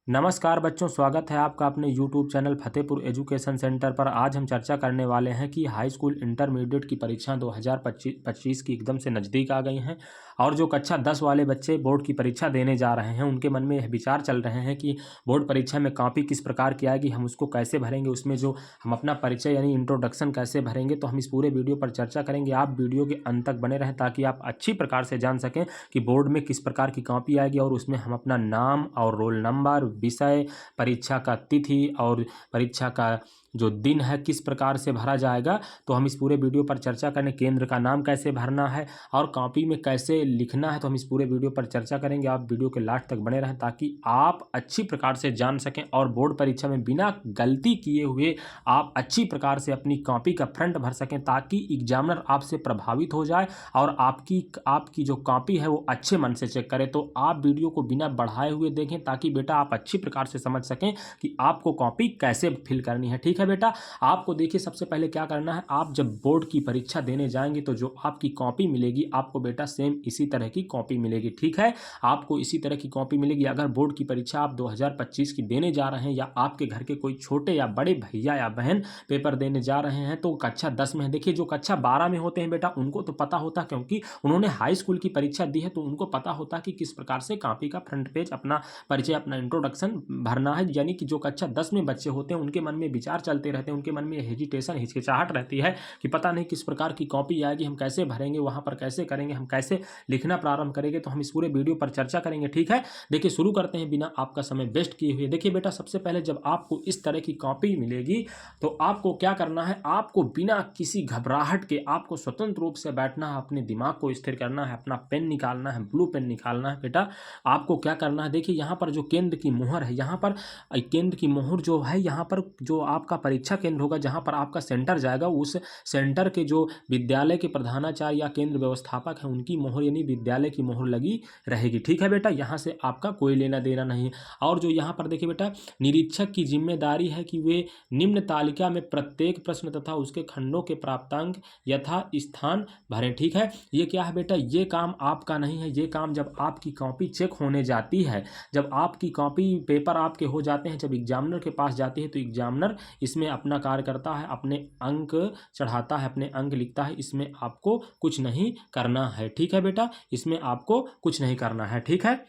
नमस्कार बच्चों, स्वागत है आपका अपने YouTube channel Fatehpur education centre पर। आज हम चर्चा करने वाले हैं कि हाई स्कूल इंटरमीडिएट की परीक्षा 2025 की एकदम से नज़दीक आ गई हैं और जो कक्षा 10 वाले बच्चे बोर्ड की परीक्षा देने जा रहे हैं उनके मन में यह विचार चल रहे हैं कि बोर्ड परीक्षा में कॉपी किस प्रकार की आएगी, हम उसको कैसे भरेंगे, उसमें जो हम अपना परिचय यानी इंट्रोडक्शन कैसे भरेंगे। तो हम इस पूरे वीडियो पर चर्चा करेंगे। आप वीडियो के अंत तक बने रहें ताकि आप अच्छी प्रकार से जान सकें कि बोर्ड में किस प्रकार की कॉपी आएगी और उसमें हम अपना नाम और रोल नंबर, विषय, परीक्षा का तिथि और परीक्षा का जो दिन है किस प्रकार से भरा जाएगा। तो हम इस पूरे वीडियो पर चर्चा करें। केंद्र का नाम कैसे भरना है और कॉपी में कैसे लिखना है, तो हम इस पूरे वीडियो पर चर्चा करेंगे। आप वीडियो के लास्ट तक बने रहें ताकि आप अच्छी प्रकार से जान सकें और बोर्ड परीक्षा में बिना गलती किए हुए आप अच्छी प्रकार से अपनी कॉपी का फ्रंट भर सकें, ताकि एग्जामिनर आपसे प्रभावित हो जाए और आपकी जो कॉपी है वो अच्छे मन से चेक करे। तो आप वीडियो को बिना बढ़ाए हुए देखें ताकि बेटा आप अच्छी प्रकार से समझ सकें कि आपको कॉपी कैसे फिल करनी है। ठीक है बेटा, आपको देखिए सबसे पहले क्या करना है, आप जब बोर्ड की परीक्षा देने जाएंगे तो जो आपकी कॉपी मिलेगी आपको बेटा सेम इसी तरह की कॉपी मिलेगी। ठीक है, आपको इसी तरह की कॉपी मिलेगी। अगर बोर्ड की परीक्षा आप 2025 की देने जा रहे हैं या आपके घर के कोई छोटे या बड़े भैया या बहन पेपर देने जा रहे हैं तो कक्षा 10 में है। देखिए जो कक्षा 12 में होते हैं बेटा उनको तो पता होता, क्योंकि उन्होंने हाई स्कूल की परीक्षा दी है तो उनको पता होता कि किस प्रकार से कॉपी का फ्रंट पेज अपना परिचय, अपना इंट्रोडक्शन भरना है। यानी कि जो कक्षा 10 में बच्चे होते हैं उनके मन में विचार चलते रहते हैं, उनके मन में हेजिटेशन, हिचकिचाहट रहती है कि पता नहीं किस प्रकार की कॉपी आएगी, हम कैसे भरेंगे, वहां पर कैसे करेंगे, हम कैसे लिखना प्रारंभ करेंगे। तो हम इस पूरे वीडियो पर चर्चा करेंगे। ठीक है, देखिए शुरू करते हैं बिना आपका समय वेस्ट किए हुए। देखिए बेटा सबसे पहले जब आपको इस तरह की कॉपी मिलेगी तो आपको क्या करना है, आपको बिना किसी घबराहट के आपको स्वतंत्र रूप से बैठना है, अपने दिमाग को स्थिर करना है, अपना पेन निकालना है, ब्लू पेन निकालना है। बेटा आपको क्या करना है, देखिए यहाँ पर जो केंद्र की मोहर है, यहाँ पर केंद्र की मोहर जो है, यहाँ पर जो आपका परीक्षा केंद्र होगा, जहाँ पर आपका सेंटर जाएगा, उस सेंटर के जो विद्यालय के प्रधानाचार्य या केंद्र व्यवस्थापक है उनकी मोहर यानी विद्यालय की मोहर लगी रहेगी। ठीक है बेटा, यहाँ से आपका कोई लेना देना नहीं है। और जो यहाँ पर देखिए बेटा निरीक्षक की जिम्मेदारी है कि वे निम्न तालिका में प्रत्येक प्रश्न तथा उसके खंडों के प्राप्तांक यथा स्थान भरें। ठीक है, ये क्या है बेटा, ये काम आपका नहीं है। ये काम जब आपकी कॉपी चेक होने जाती है, जब आपकी कॉपी पेपर आपके हो जाते हैं, जब एग्जामिनर के पास जाती है तो एग्जामिनर इसमें अपना कार्य करता है, अपने अंक चढ़ाता है, अपने अंक लिखता है। इसमें आपको कुछ नहीं करना है। ठीक है बेटा, इसमें आपको कुछ नहीं करना है। ठीक है,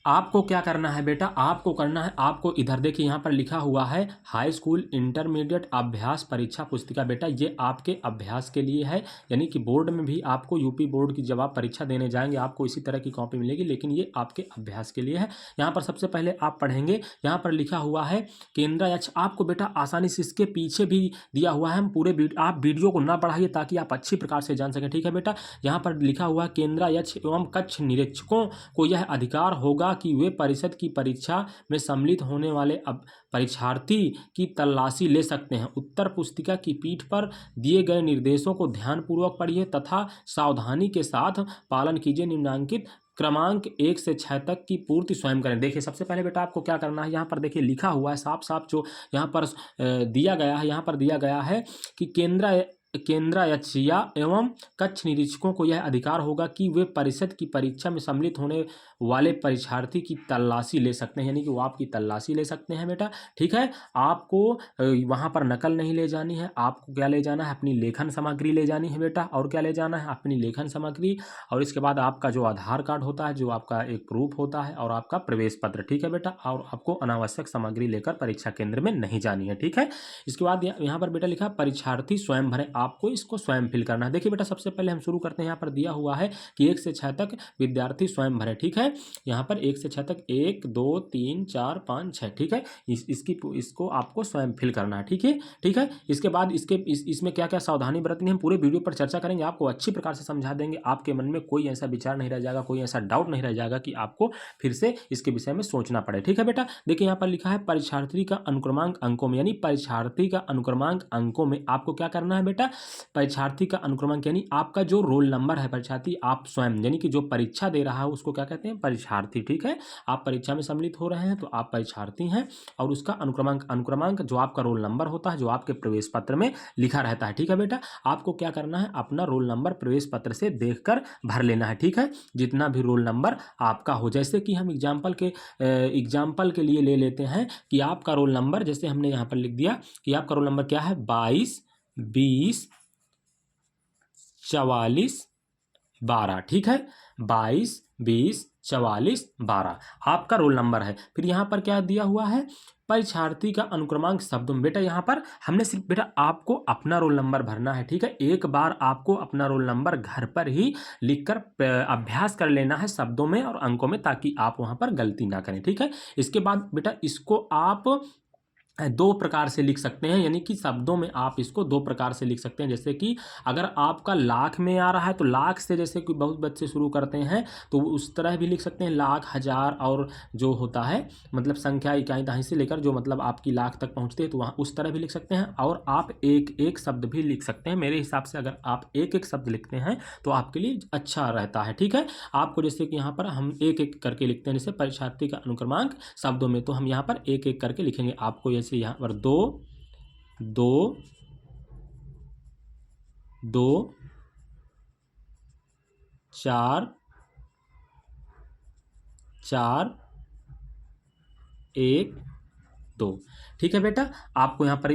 आपको क्या करना है बेटा, आपको करना है, आपको इधर देखिए यहाँ पर लिखा हुआ है हाई स्कूल इंटरमीडिएट अभ्यास परीक्षा पुस्तिका। बेटा ये आपके अभ्यास के लिए है, यानी कि बोर्ड में भी आपको यूपी बोर्ड की जब आप परीक्षा देने जाएंगे आपको इसी तरह की कॉपी मिलेगी, लेकिन ये आपके अभ्यास के लिए है। यहाँ पर सबसे पहले आप पढ़ेंगे, यहाँ पर लिखा हुआ है केंद्रायक्ष। आपको बेटा आसानी से इसके पीछे भी दिया हुआ है, हम पूरे आप वीडियो को ना बढ़ाइए ताकि आप अच्छी प्रकार से जान सकें। ठीक है बेटा, यहाँ पर लिखा हुआ है केंद्रायक्ष एवं कक्ष निरीक्षकों को यह अधिकार होगा कि वे परिषद की परीक्षा में सम्मिलित होने वाले अब परीक्षार्थी की तलाशी ले सकते हैं। उत्तर पुस्तिका की पीठ पर दिए गए निर्देशों को ध्यानपूर्वक पढ़िए तथा सावधानी के साथ पालन कीजिए। निम्नांकित क्रमांक 1 से 6 तक की पूर्ति स्वयं करें। देखिए सबसे पहले बेटा आपको क्या करना है, यहाँ पर देखिए लिखा हुआ है साफ साफ, जो यहाँ पर दिया गया है, यहाँ पर दिया गया है कि केंद्रायक्षीय एवं कक्ष निरीक्षकों को यह अधिकार होगा कि वे परिषद की परीक्षा में सम्मिलित होने वाले परीक्षार्थी की तलाशी ले सकते हैं, यानी कि वो आपकी तलाशी ले सकते हैं बेटा। ठीक है, आपको वहाँ पर नकल नहीं ले जानी है, आपको क्या ले जाना है, अपनी लेखन सामग्री ले जानी है बेटा। और क्या ले जाना है, अपनी लेखन सामग्री, और इसके बाद आपका जो आधार कार्ड होता है, जो आपका एक प्रूफ होता है, और आपका प्रवेश पत्र। ठीक है बेटा, और आपको अनावश्यक सामग्री लेकर परीक्षा केंद्र में नहीं जानी है। ठीक है, इसके बाद यहाँ पर बेटा लिखा परीक्षार्थी स्वयं भरें, आपको इसको स्वयं फिल करना है। देखिए बेटा सबसे पहले हम शुरू करते हैं, यहाँ पर दिया हुआ है कि 1 से 6 तक विद्यार्थी स्वयं भरें। ठीक है, यहाँ पर 1 से 6 तक 1 2 3 4 5 6। ठीक है, इसको आपको स्वयं फिल करना है। ठीक है, ठीक है, इसके बाद इसमें क्या क्या सावधानी बरतनी है हम पूरे वीडियो पर चर्चा करेंगे, आपको अच्छी प्रकार से समझा देंगे। आपके मन में कोई ऐसा विचार नहीं रह जाएगा, कोई ऐसा डाउट नहीं रह जाएगा कि आपको फिर से इसके विषय में सोचना पड़े। ठीक है बेटा, देखिए यहाँ पर लिखा है परीक्षार्थी का अनुक्रमांक अंकों में, यानी परीक्षार्थी का अनुक्रमांक अंकों में आपको क्या करना है बेटा, बेटा? परीक्षार्थी का अनुक्रमांक यानी आपका जो रोल नंबर है परीक्षार्थी आप स्वयं यानी कि जो परीक्षा दे रहा है उसको क्या कहते हैं? परीक्षार्थी। ठीक है, आप परीक्षा में सम्मिलित हो रहे हैं तो आप परीक्षार्थी हैं और उसका अनुक्रमांक जो आपका रोल नंबर होता है जो आपके प्रवेश पत्र में लिखा रहता है। ठीक है बेटा, आपको क्या करना है? अपना रोल नंबर प्रवेश पत्र से देखकर भर लेना है। ठीक है, जितना भी रोल नंबर आपका हो, जैसे कि हम एग्जाम्पल के लिए ले लेते हैं कि आपका रोल नंबर, जैसे हमने यहाँ पर लिख दिया कि आपका रोल नंबर क्या है? 22 20 44 12। ठीक है, 22 20 44 12 आपका रोल नंबर है। फिर यहाँ पर क्या दिया हुआ है? परीक्षार्थी का अनुक्रमांक शब्दों में। बेटा यहाँ पर हमने सिर्फ बेटा आपको अपना रोल नंबर भरना है। ठीक है, एक बार आपको अपना रोल नंबर घर पर ही लिखकर अभ्यास कर लेना है शब्दों में और अंकों में, ताकि आप वहाँ पर गलती ना करें। ठीक है, इसके बाद बेटा इसको आप दो प्रकार से लिख सकते हैं, यानी कि शब्दों में आप इसको दो प्रकार से लिख सकते हैं। जैसे कि अगर आपका लाख में आ रहा है तो लाख से जैसे कि बहुत बच्चे शुरू करते हैं तो उस तरह भी लिख सकते हैं, लाख हजार और जो होता है मतलब संख्या इकाई दहाई से लेकर जो मतलब आपकी लाख तक पहुंचती है तो वहाँ उस तरह भी लिख सकते हैं। और आप एक एक शब्द भी लिख सकते हैं। मेरे हिसाब से अगर आप एक एक शब्द लिखते हैं तो आपके लिए अच्छा रहता है। ठीक है, आपको जैसे कि यहाँ पर हम एक एक करके लिखते हैं, जैसे परीक्षार्थी का अनुक्रमांक शब्दों में, तो हम यहाँ पर एक एक करके लिखेंगे। आपको जैसे यहाँ पर 2 2 2 4 4 1 2। ठीक है बेटा, आपको यहाँ पर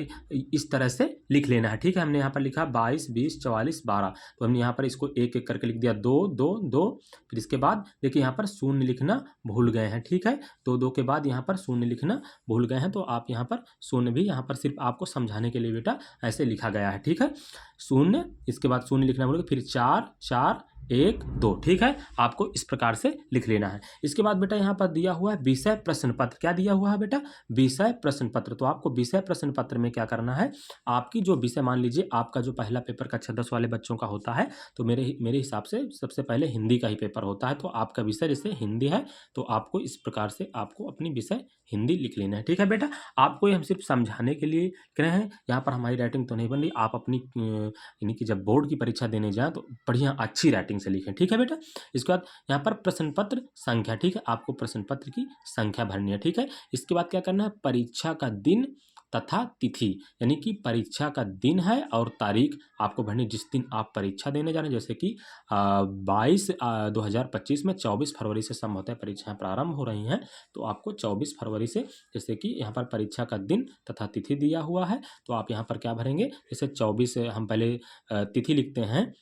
इस तरह से लिख लेना है। ठीक है, हमने यहाँ पर लिखा 22 20 44 12, तो हमने यहाँ पर इसको एक एक करके लिख दिया 2 2 2। फिर इसके बाद देखिए यहाँ पर शून्य लिखना भूल गए हैं। ठीक है, 2 2 के बाद यहाँ पर शून्य लिखना भूल गए हैं, तो आप यहाँ पर शून्य भी यहाँ पर सिर्फ आपको समझाने के लिए बेटा ऐसे लिखा गया है। ठीक है, शून्य, इसके बाद शून्य लिखना भूल गए, फिर 4 4 1 2। ठीक है, आपको इस प्रकार से लिख लेना है। इसके बाद बेटा यहाँ पर दिया हुआ है विषय प्रश्न पत्र। क्या दिया हुआ है बेटा? विषय प्रश्न पत्र। तो आपको विषय प्रश्न पत्र में क्या करना है? आपकी जो विषय, मान लीजिए आपका जो पहला पेपर कक्षा 10 वाले बच्चों का होता है तो मेरे हिसाब से सबसे पहले हिंदी का ही पेपर होता है। तो आपका विषय जैसे हिंदी है तो आपको इस प्रकार से आपको अपनी विषय हिंदी लिख लेना है। ठीक है बेटा, आपको ये हम सिर्फ समझाने के लिए कह रहे हैं, यहाँ पर हमारी राइटिंग तो नहीं बन रही। आप अपनी यानी कि जब बोर्ड की परीक्षा देने जाएं तो बढ़िया अच्छी राइटिंग से लिखें। ठीक है बेटा, इसके बाद यहाँ पर प्रश्न पत्र संख्या। ठीक है, आपको प्रश्न पत्र की संख्या भरनी है। ठीक है, इसके बाद क्या करना है? परीक्षा का दिन तथा तिथि, यानी कि परीक्षा का दिन है और तारीख आपको भरनी जिस दिन आप परीक्षा देने जा रहे हैं। जैसे कि 2025 में 24 फरवरी से संभवतः परीक्षाएं प्रारंभ हो रही हैं, तो आपको 24 फरवरी से, जैसे कि यहाँ पर परीक्षा का दिन तथा तिथि दिया हुआ है तो आप यहाँ पर क्या भरेंगे? जैसे 24 हम पहले तिथि लिखते हैं,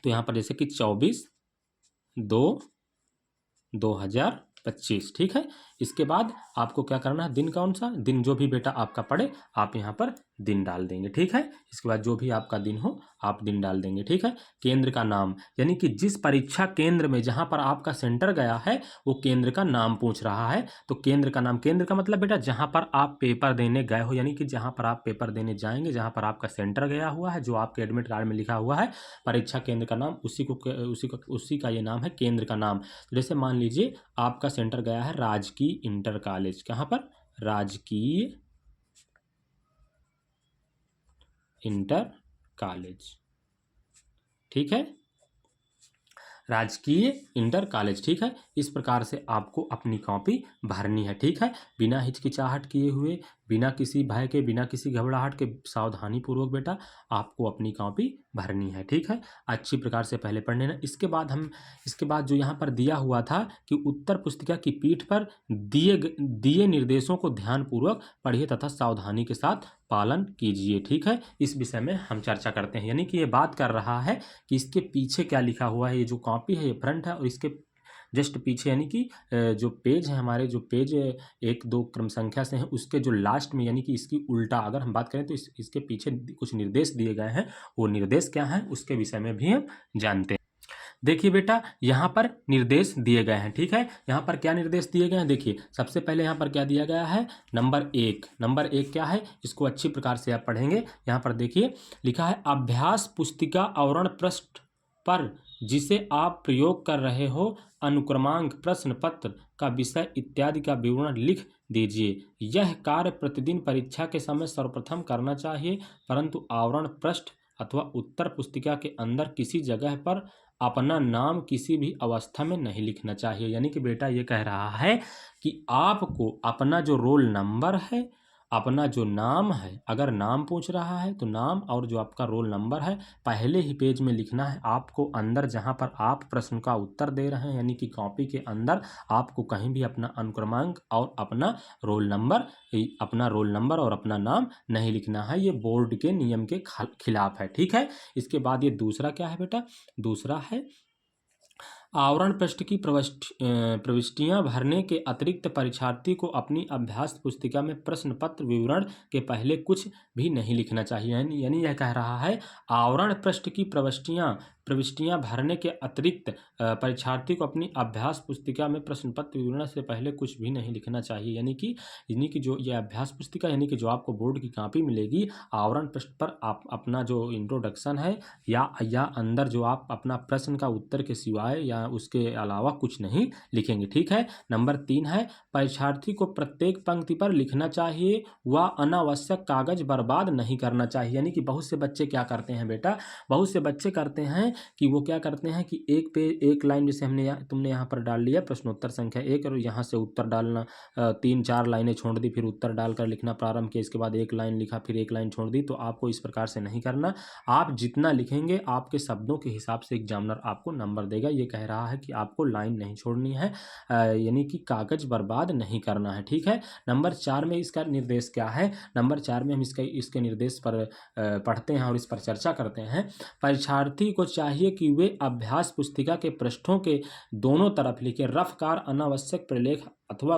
तो यहाँ पर जैसे कि 24/2/2025। ठीक है, इसके बाद आपको क्या करना है? दिन कौन सा? दिन जो भी बेटा आपका पड़े आप यहाँ पर दिन डाल देंगे। ठीक है, इसके बाद जो भी आपका दिन हो आप दिन डाल देंगे। ठीक है, केंद्र का नाम, यानी कि जिस परीक्षा केंद्र में जहाँ पर आपका सेंटर गया है वो केंद्र का नाम पूछ रहा है। तो केंद्र का नाम, केंद्र का मतलब बेटा जहाँ पर आप पेपर देने गए हो, यानी कि जहाँ पर आप पेपर देने जाएंगे, जहाँ पर आपका सेंटर गया हुआ है, जो आपके एडमिट कार्ड में लिखा हुआ है परीक्षा केंद्र का नाम, उसी का ये नाम है केंद्र का नाम। तो जैसे मान लीजिए आपका सेंटर गया है राजकीय इंटर कॉलेज। कहाँ पर? राजकीय इंटर कॉलेज। ठीक है, राजकीय इंटर कॉलेज। ठीक है, इस प्रकार से आपको अपनी कॉपी भरनी है। ठीक है, बिना हिचकिचाहट किए हुए, बिना किसी भय के, बिना किसी घबराहट के, सावधानी पूर्वक बेटा आपको अपनी कॉपी भरनी है। ठीक है, अच्छी प्रकार से पहले पढ़ लेना। इसके बाद जो यहाँ पर दिया हुआ था कि उत्तर पुस्तिका की पीठ पर दिए निर्देशों को ध्यानपूर्वक पढ़िए तथा सावधानी के साथ पालन कीजिए। ठीक है, इस विषय में हम चर्चा करते हैं, यानी कि ये बात कर रहा है कि इसके पीछे क्या लिखा हुआ है। ये जो कॉपी है ये फ्रंट है और इसके जस्ट पीछे यानी कि जो पेज है हमारे, जो पेज 1 2 क्रम संख्या से हैं उसके जो लास्ट में, यानी कि इसकी उल्टा अगर हम बात करें तो इसके पीछे कुछ निर्देश दिए गए हैं। वो निर्देश क्या हैं उसके विषय में भी हम जानते हैं। देखिए बेटा यहाँ पर निर्देश दिए गए हैं। ठीक है, यहाँ पर क्या निर्देश दिए गए हैं? देखिए सबसे पहले यहाँ पर क्या दिया गया है? नंबर 1 क्या है? इसको अच्छी प्रकार से आप पढ़ेंगे। यहाँ पर देखिए लिखा है अभ्यास पुस्तिका आवरण पृष्ठ पर जिसे आप प्रयोग कर रहे हो अनुक्रमांक, प्रश्न पत्र का विषय इत्यादि का विवरण लिख दीजिए। यह कार्य प्रतिदिन परीक्षा के समय सर्वप्रथम करना चाहिए, परंतु आवरण पृष्ठ अथवा उत्तर पुस्तिका के अंदर किसी जगह पर अपना नाम किसी भी अवस्था में नहीं लिखना चाहिए। यानी कि बेटा ये कह रहा है कि आपको अपना जो रोल नंबर है, अपना जो नाम है, अगर नाम पूछ रहा है तो नाम और जो आपका रोल नंबर है पहले ही पेज में लिखना है। आपको अंदर जहाँ पर आप प्रश्न का उत्तर दे रहे हैं यानी कि कॉपी के अंदर आपको कहीं भी अपना अनुक्रमांक और अपना रोल नंबर और अपना नाम नहीं लिखना है। ये बोर्ड के नियम के खिलाफ है। ठीक है। इसके बाद ये दूसरा क्या है बेटा? दूसरा है आवरण पृष्ठ की प्रविष्टियां भरने के अतिरिक्त परीक्षार्थी को अपनी अभ्यास पुस्तिका में प्रश्न पत्र विवरण के पहले कुछ भी नहीं लिखना चाहिए। यानी यह कह रहा है आवरण पृष्ठ की प्रविष्टियां भरने के अतिरिक्त परीक्षार्थी को अपनी अभ्यास पुस्तिका में प्रश्न पत्र विवरण से पहले कुछ भी नहीं लिखना चाहिए। यानी कि जो ये अभ्यास पुस्तिका यानी कि जो आपको बोर्ड की कॉपी मिलेगी, आवरण पृष्ठ पर आप अपना जो इंट्रोडक्शन है या अंदर जो आप अपना प्रश्न का उत्तर के सिवाय या उसके अलावा कुछ नहीं लिखेंगे। ठीक है। नंबर 3 है परीक्षार्थी को प्रत्येक पंक्ति पर लिखना चाहिए व अनावश्यक कागज बर्बाद नहीं करना चाहिए। यानी कि बहुत से बच्चे क्या करते हैं बेटा? बहुत से बच्चे करते हैं कि वो क्या करते हैं कि एक लाइन जैसे तुमने यहाँ पर डाल लिया प्रश्नोत्तर संख्या 1 और यहाँ से उत्तर डालना 3-4 लाइनें छोड़ दी, फिर उत्तर डालकर लिखना प्रारंभ किया, इसके बाद एक लाइन लिखा, फिर एक लाइन छोड़ दी। तो आपको इस प्रकार से नहीं करना। आप जितना लिखेंगे आपके शब्दों के हिसाब से एग्जामिनर आपको नंबर देगा। ये कह रहा है कि आपको लाइन नहीं छोड़नी है, यानी कि कागज बर्बाद नहीं करना है। ठीक है। नंबर 4 में इसका निर्देश क्या है? नंबर 4 में हम इसके निर्देश पर पढ़ते हैं और इस पर चर्चा करते हैं। परीक्षार्थी को चाहिए कि वे अभ्यास पुस्तिका के पृष्ठों के दोनों तरफ लिखे। रफकार अनावश्यक प्रलेख अथवा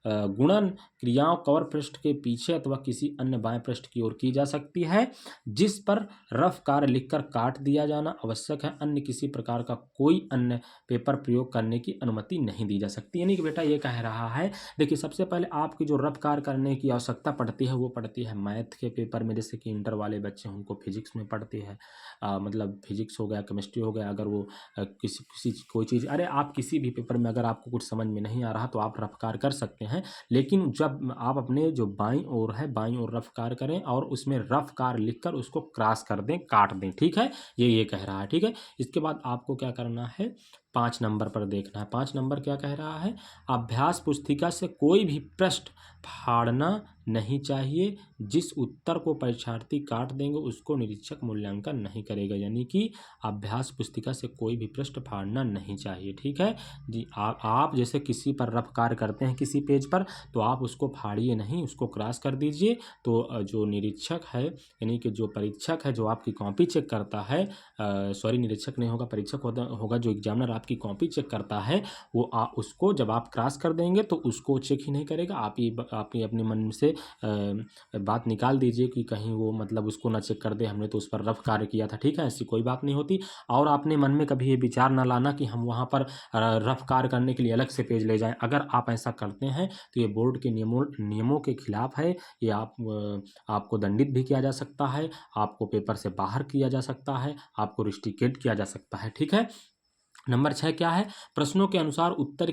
गुणन क्रियाओं कवर पृष्ठ के पीछे अथवा किसी अन्य बाएं पृष्ठ की ओर की जा सकती है, जिस पर रफ कार्य लिखकर काट दिया जाना आवश्यक है। अन्य किसी प्रकार का कोई अन्य पेपर प्रयोग करने की अनुमति नहीं दी जा सकती। यानी कि बेटा ये कह रहा है, देखिए सबसे पहले आपकी जो रफ कार्य करने की आवश्यकता पड़ती है वो पड़ती है मैथ के पेपर में, जैसे कि इंटर वाले बच्चे हैं उनको फिजिक्स में पड़ती है, मतलब फिजिक्स हो गया, केमिस्ट्री हो गया। अगर वो कोई चीज़ आप किसी भी पेपर में अगर आपको कुछ समझ में नहीं आ रहा तो आप रफ कार्य कर सकते हैं। लेकिन जब आप अपने जो बाईं ओर है बाईं ओर रफ कार्य करें और उसमें रफ कार्य लिखकर उसको क्रॉस कर दें, काट दें। ठीक है। ये कह रहा है। ठीक है। इसके बाद आपको क्या करना है? 5 नंबर पर देखना है। 5 नंबर क्या कह रहा है? अभ्यास पुस्तिका से कोई भी पृष्ठ फाड़ना नहीं चाहिए। जिस उत्तर को परीक्षार्थी काट देंगे उसको निरीक्षक मूल्यांकन नहीं करेगा। यानी कि अभ्यास पुस्तिका से कोई भी पृष्ठ फाड़ना नहीं चाहिए। ठीक है जी। आप जैसे किसी पर रफ कार्य करते हैं किसी पेज पर, तो आप उसको फाड़िए नहीं, उसको क्रॉस कर दीजिए। तो जो निरीक्षक है यानी कि जो परीक्षक है जो आपकी कॉपी चेक करता है, सॉरी निरीक्षक नहीं होगा, परीक्षक होगा जो एग्जामिनर आपकी कॉपी चेक करता है, वो उसको जब आप क्रॉस कर देंगे तो उसको चेक ही नहीं करेगा। आप ही अपने मन से बात निकाल दीजिए कि कहीं वो मतलब उसको ना चेक कर दे, हमने तो उस पर रफ कार्य किया था। ठीक है। ऐसी कोई बात नहीं होती। और आपने मन में कभी ये विचार ना लाना कि हम वहाँ पर रफ कार्य करने के लिए अलग से पेज ले जाएं। अगर आप ऐसा करते हैं तो ये बोर्ड के नियमों के खिलाफ है। ये आपको दंडित भी किया जा सकता है, आपको पेपर से बाहर किया जा सकता है, आपको रिस्ट्रिकेट किया जा सकता है। ठीक है। नंबर 6 क्या है? प्रश्नों के अनुसार उत्तर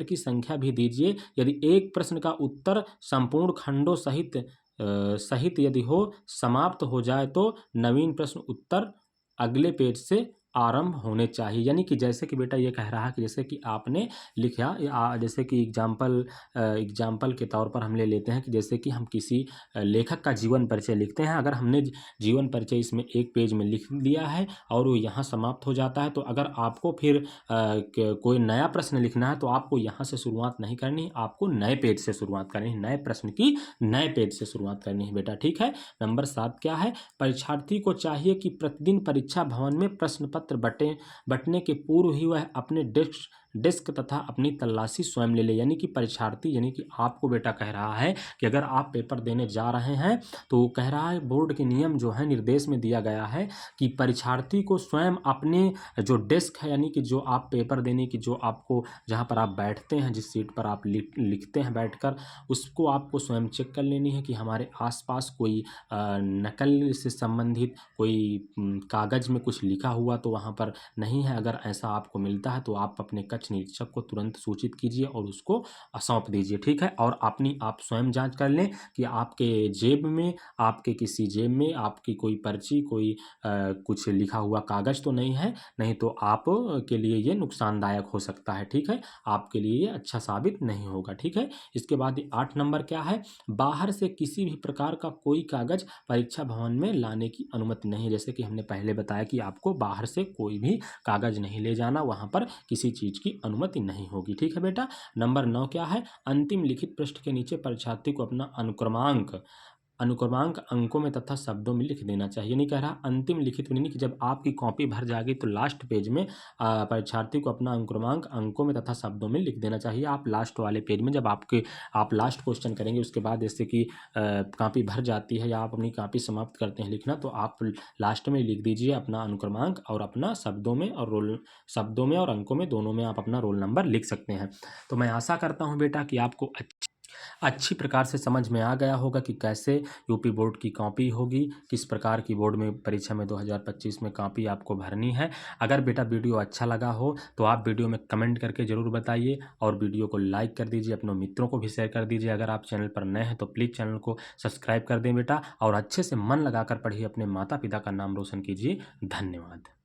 की संख्या भी दीजिए। यदि एक प्रश्न का उत्तर संपूर्ण खंडों सहित यदि हो समाप्त हो जाए तो नवीन प्रश्न उत्तर अगले पेज से आरंभ होने चाहिए। यानी कि जैसे कि बेटा ये कह रहा है कि जैसे कि आपने लिखा, जैसे कि एग्जाम्पल के तौर पर हम ले लेते हैं कि जैसे कि हम किसी लेखक का जीवन परिचय लिखते हैं। अगर हमने जीवन परिचय इसमें एक पेज में लिख दिया है और वो यहाँ समाप्त हो जाता है, तो अगर आपको फिर कोई नया प्रश्न लिखना है तो आपको यहाँ से शुरुआत नहीं करनी है, आपको नए पेज से शुरुआत करनी है, नए प्रश्न की नए पेज से शुरुआत करनी है बेटा। ठीक है। नंबर 7 क्या है? परीक्षार्थी को चाहिए कि प्रतिदिन परीक्षा भवन में प्रश्न पत्र बंटने के पूर्व ही वह अपने डेस्क तथा अपनी तलाशी स्वयं ले ले। यानी कि परीक्षार्थी यानी कि आपको बेटा कह रहा है कि अगर आप पेपर देने जा रहे हैं तो कह रहा है बोर्ड के नियम जो है निर्देश में दिया गया है कि परीक्षार्थी को स्वयं अपने जो डेस्क है यानी कि जो आप पेपर देने की जो आपको जहाँ पर आप बैठते हैं, जिस सीट पर आप लिखते हैं बैठकर, उसको आपको स्वयं चेक कर लेनी है कि हमारे आसपास कोई नकल से संबंधित कोई कागज़ में कुछ लिखा हुआ तो वहाँ पर नहीं है। अगर ऐसा आपको मिलता है तो आप अपने कक्ष कक्ष निरीक्षक को तुरंत सूचित कीजिए और उसको सौंप दीजिए, ठीक है। और अपनी आप स्वयं जांच कर लें कि आपके जेब में, आपके किसी जेब में आपकी कोई पर्ची, कोई कुछ लिखा हुआ कागज़ तो नहीं है, नहीं तो आप के लिए ये नुकसानदायक हो सकता है, ठीक है। आपके लिए ये अच्छा साबित नहीं होगा, ठीक है। इसके बाद 8 नंबर क्या है, बाहर से किसी भी प्रकार का कोई कागज़ परीक्षा भवन में लाने की अनुमति नहीं है। जैसे कि हमने पहले बताया कि आपको बाहर से कोई भी कागज़ नहीं ले जाना, वहाँ पर किसी चीज़ की अनुमति नहीं होगी, ठीक है बेटा। नंबर 9 क्या है, अंतिम लिखित पृष्ठ के नीचे परीक्षार्थी को अपना अनुक्रमांक अंकों में तथा शब्दों में लिख देना चाहिए। नहीं कह रहा अंतिम लिखित में, नहीं कि जब आपकी कॉपी भर जाएगी तो लास्ट पेज में परीक्षार्थी को अपना अनुक्रमांक अंकों में तथा शब्दों में लिख देना चाहिए। आप लास्ट वाले पेज में जब आप लास्ट क्वेश्चन करेंगे उसके बाद जैसे कि कॉपी भर जाती है या आप अपनी कॉपी समाप्त करते हैं लिखना, तो आप लास्ट में लिख दीजिए अपना अनुक्रमांक और अपना शब्दों में और अंकों में दोनों में आप अपना रोल नंबर लिख सकते हैं। तो मैं आशा करता हूँ बेटा कि आपको अच्छी प्रकार से समझ में आ गया होगा कि कैसे यूपी बोर्ड की कॉपी होगी, किस प्रकार की बोर्ड में परीक्षा में 2025 में कॉपी आपको भरनी है। अगर बेटा वीडियो अच्छा लगा हो तो आप वीडियो में कमेंट करके ज़रूर बताइए और वीडियो को लाइक कर दीजिए, अपने मित्रों को भी शेयर कर दीजिए। अगर आप चैनल पर नए हैं तो प्लीज़ चैनल को सब्सक्राइब कर दें बेटा, और अच्छे से मन लगाकर पढ़िए, अपने माता पिता का नाम रोशन कीजिए। धन्यवाद।